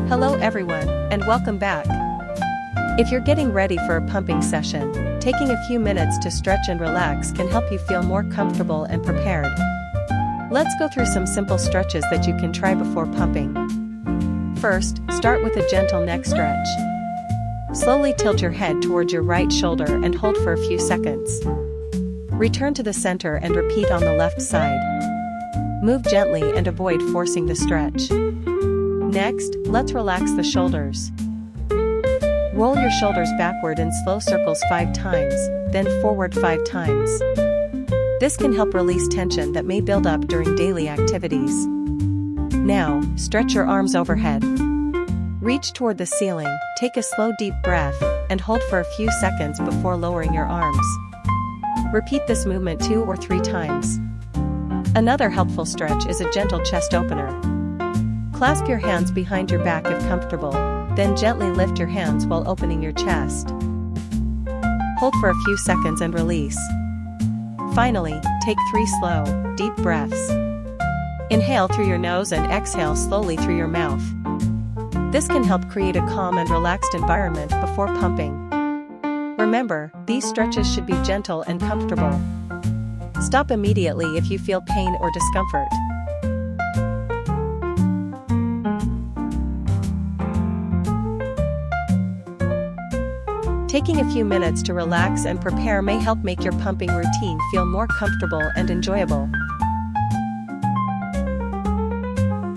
Hello everyone, and welcome back. If you're getting ready for a pumping session, taking a few minutes to stretch and relax can help you feel more comfortable and prepared. Let's go through some simple stretches that you can try before pumping. First, start with a gentle neck stretch. Slowly tilt your head towards your right shoulder and hold for a few seconds. Return to the center and repeat on the left side. Move gently and avoid forcing the stretch. Next, let's relax the shoulders. Roll your shoulders backward in slow circles 5 times, then forward 5 times. This can help release tension that may build up during daily activities. Now, stretch your arms overhead. Reach toward the ceiling, take a slow deep breath, and hold for a few seconds before lowering your arms. Repeat this movement 2 or 3 times. Another helpful stretch is a gentle chest opener. Clasp your hands behind your back if comfortable, then gently lift your hands while opening your chest. Hold for a few seconds and release. Finally, take 3 slow, deep breaths. Inhale through your nose and exhale slowly through your mouth. This can help create a calm and relaxed environment before pumping. Remember, these stretches should be gentle and comfortable. Stop immediately if you feel pain or discomfort. Taking a few minutes to relax and prepare may help make your pumping routine feel more comfortable and enjoyable.